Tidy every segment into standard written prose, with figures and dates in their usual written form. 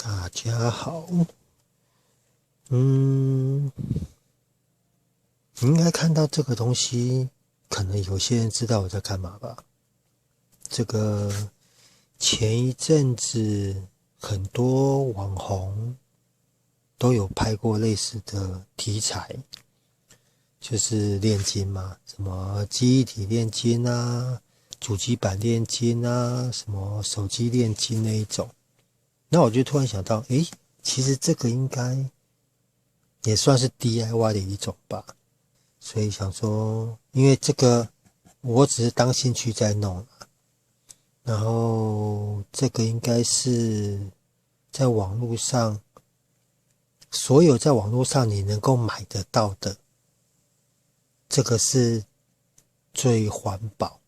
大家好，你应该看到这个东西，可能有些人知道我在干嘛吧？这个前一阵子很多网红都有拍过类似的题材，就是炼金嘛，什么记忆体炼金啊、主机板炼金啊、什么手机炼金那一种。那我就突然想到，其实这个应该也算是 DIY 的一种吧。所以想说，因为这个我只是当兴趣在弄，然后这个应该是在网络上，所有在网络上你能够买得到的，这个是最环保。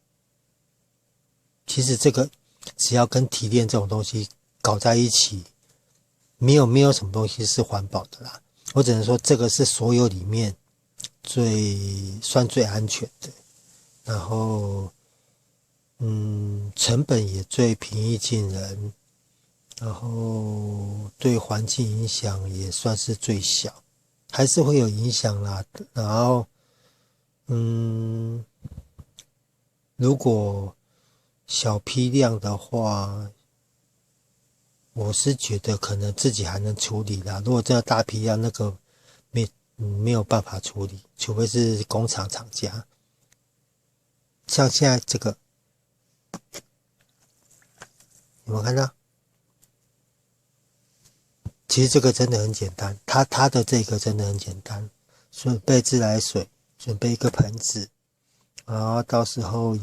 其实这个只要跟提炼这种东西搞在一起，没有什么东西是环保的啦。我只能说这个是所有里面算最安全的，然后成本也最平易近人，然后对环境影响也算是最小，还是会有影响啦。然后如果小批量的话，我是觉得可能自己还能处理啦。如果真的大批量，那个没有办法处理，除非是工厂厂家。像现在这个，有没有看到？其实这个真的很简单，它的这个真的很简单，准备自来水，准备一个盆子，然后到时候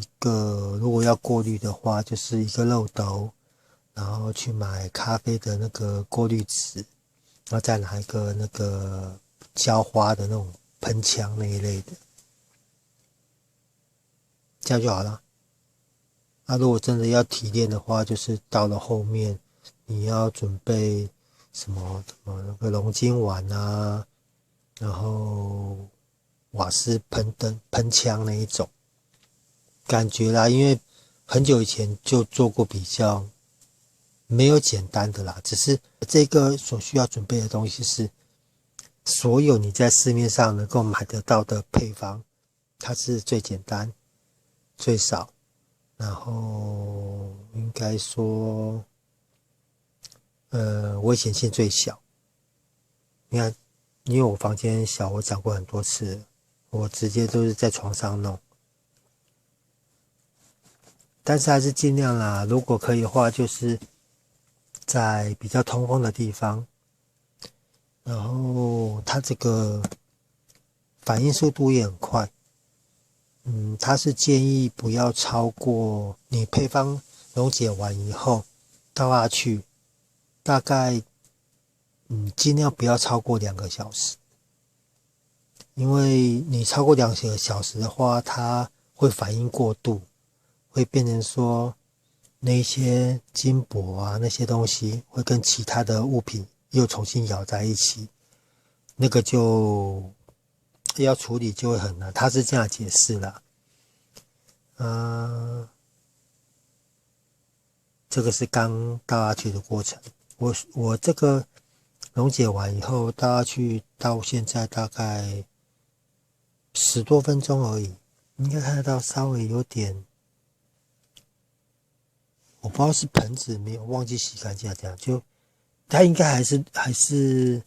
如果要过滤的话，就是一个漏斗，然后去买咖啡的那个过滤纸，然后再拿一个那个浇花的那种喷枪那一类的，这样就好了。那如果真的要提炼的话，就是到了后面你要准备什么那个龙筋碗啊，然后瓦斯喷枪那一种感觉啦，因为很久以前就做过比较，没有简单的啦，只是这个所需要准备的东西是所有你在市面上能够买得到的配方，它是最简单、最少，然后应该说，危险性最小。你看，因为我房间小，我讲过很多次了，我直接都是在床上弄。但是还是尽量啦，如果可以的话，就是在比较通风的地方，然后它这个反应速度也很快。它是建议不要超过你配方溶解完以后倒下去，大概尽量不要超过2个小时，因为你超过2个小时的话，它会反应过度，会变成说那些金箔啊那些东西会跟其他的物品又重新咬在一起，那个就要处理就会很难。他是这样解释啦。这个是刚倒下去的过程。我这个溶解完以后倒下去，到现在大概10多分钟而已，应该看得到稍微有点，我不知道是盆子没有忘记洗干净这样，就它应该还是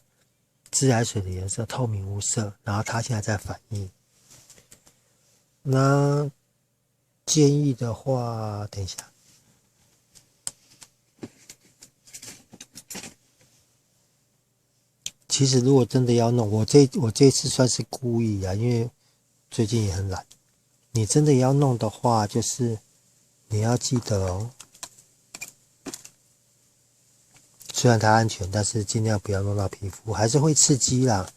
自来水的颜色，透明无色，然后它现在在反应。那建议的话，等一下。其实如果真的要弄，我这次算是故意啊，因为最近也很懒。你真的要弄的话，就是你要记得哦，虽然它安全，但是尽量不要弄到皮肤，还是会刺激啦。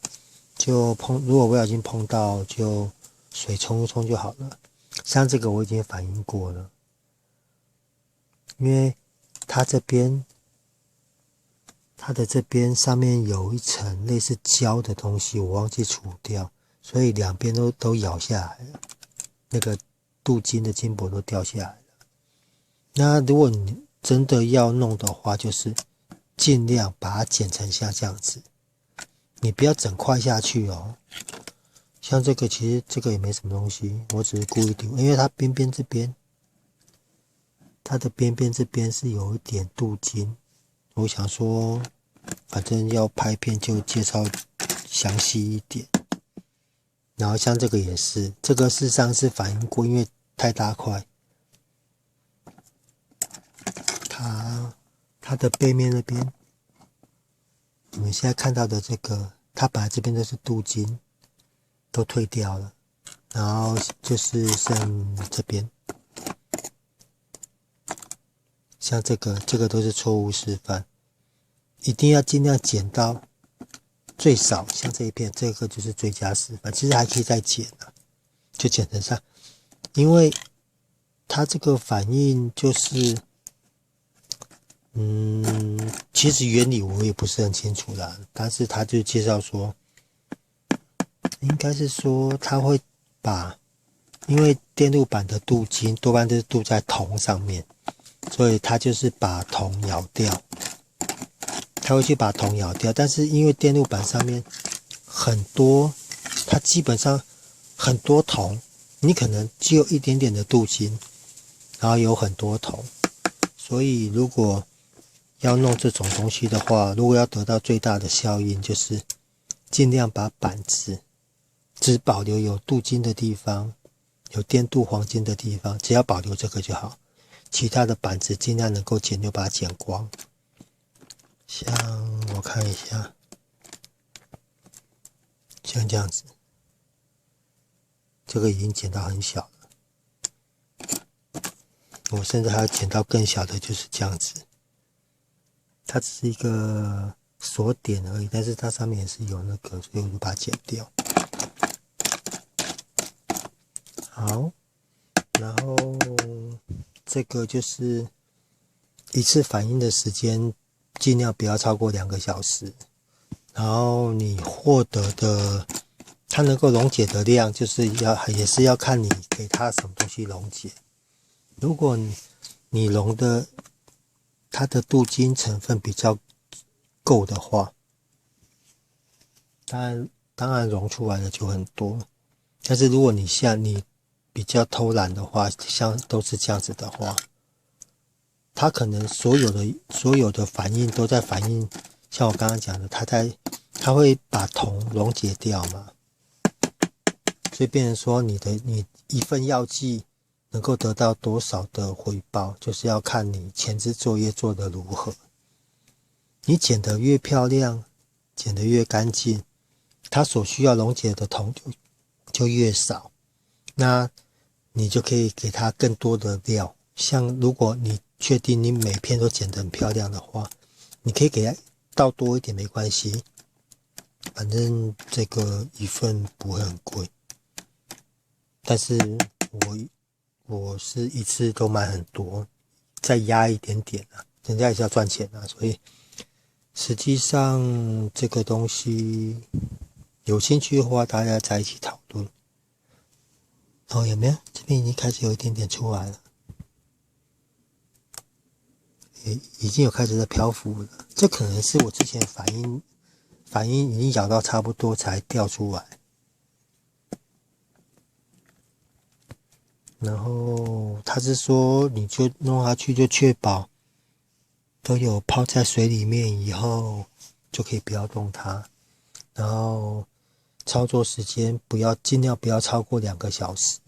如果不小心碰到，就水冲一冲就好了。像这个我已经反应过了，因为它的这边上面有一层类似胶的东西，我忘记除掉，所以两边都咬下来了，那个镀金的金箔都掉下来了。那如果你真的要弄的话，就是尽量把它剪成像这样子，你不要整块下去哦。像这个其实这个也没什么东西，我只是故意丢，因为它边边这边，它的边边这边是有一点镀金，我想说，反正要拍片就介绍详细一点。然后像这个也是，这个事实上是反映过，因为太大块，它的背面那边，你们现在看到的这个，它本来这边都是镀金，都退掉了，然后就是剩这边，像这个都是错误示范，一定要尽量剪到最少，像这一片，这个就是最佳示范。其实还可以再剪啊，就剪成上，因为它这个反应就是，其实原理我也不是很清楚啦，但是他就介绍说，应该是说他会把，因为电路板的镀金多半都是镀在铜上面，所以他就是把铜咬掉，他会去把铜咬掉，但是因为电路板上面很多，它基本上很多铜，你可能只有一点点的镀金，然后有很多铜，所以如果要弄这种东西的话，如果要得到最大的效应，就是尽量把板子只保留有镀金的地方，有电镀黄金的地方，只要保留这个就好，其他的板子尽量能够剪就把它剪光。像我看一下，像这样子，这个已经剪到很小了，我甚至还要剪到更小的，就是这样子。它只是一个锁点而已，但是它上面也是有那个，所以我就把它剪掉。好，然后这个就是一次反应的时间尽量不要超过2个小时，然后你获得的它能够溶解的量，就是也是要看你给它什么东西溶解。如果你溶的它的镀金成分比较够的话，当然溶出来的就很多。但是如果你比较偷懒的话，像都是这样子的话，它可能所有的反应都在反应，像我刚刚讲的，它会把铜溶解掉嘛，所以变成说你一份药剂能够得到多少的回报，就是要看你前置作业做得如何。你剪得越漂亮，剪得越干净，它所需要溶解的铜就越少，那你就可以给它更多的料。像如果你确定你每片都剪得很漂亮的话，你可以给它倒多一点没关系，反正这个一份不会很贵。但是我是一次都买很多，再压一点点啊，人家也是要赚钱啊，所以实际上这个东西有兴趣的话，大家在一起讨论。哦，有没有？这边已经开始有一点点出来了，已经有开始在漂浮了。这可能是我之前反应已经咬到差不多才掉出来。然后他是说，你就弄下去，就确保都有泡在水里面以后，就可以不要动它。然后操作时间尽量不要超过2个小时。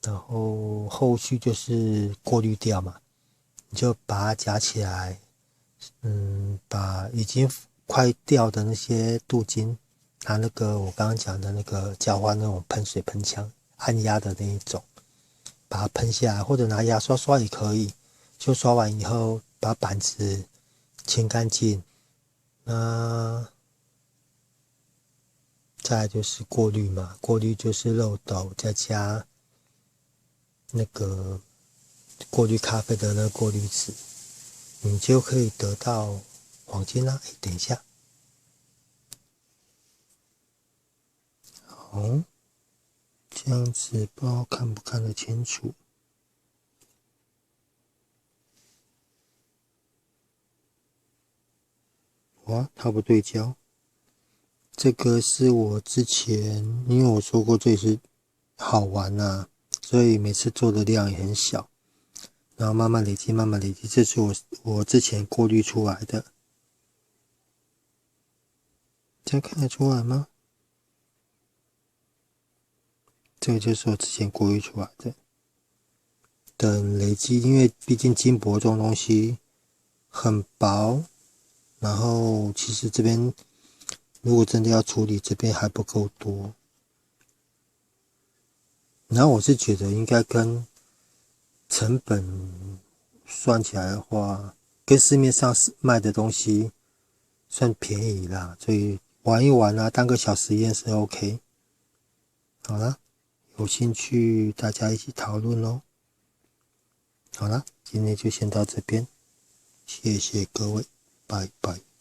然后后续就是过滤掉嘛，你就把它夹起来，把已经快掉的那些镀金，拿那个我刚刚讲的那个交换那种喷水喷枪按压的那一种，把它喷下来，或者拿牙刷刷也可以。就刷完以后，把板子清干净。再来就是过滤嘛，过滤就是漏斗再加那个过滤咖啡的那个过滤纸，你就可以得到黄金啦。等一下，好，这样子不知道看不看得清楚。哇，它不对焦。这个是我之前，因为我说过这也是好玩啊，所以每次做的量也很小，然后慢慢累积，慢慢累积。这是我之前过滤出来的，这样看得出来吗？这个就是我之前过滤出来的。等累积，因为毕竟金箔这种东西很薄，然后其实这边如果真的要处理，这边还不够多。然后我是觉得应该跟成本算起来的话，跟市面上卖的东西算便宜啦，所以玩一玩啊，当个小实验是 OK。好啦，有兴趣大家一起讨论咯。好啦，今天就先到这边，谢谢各位，拜拜。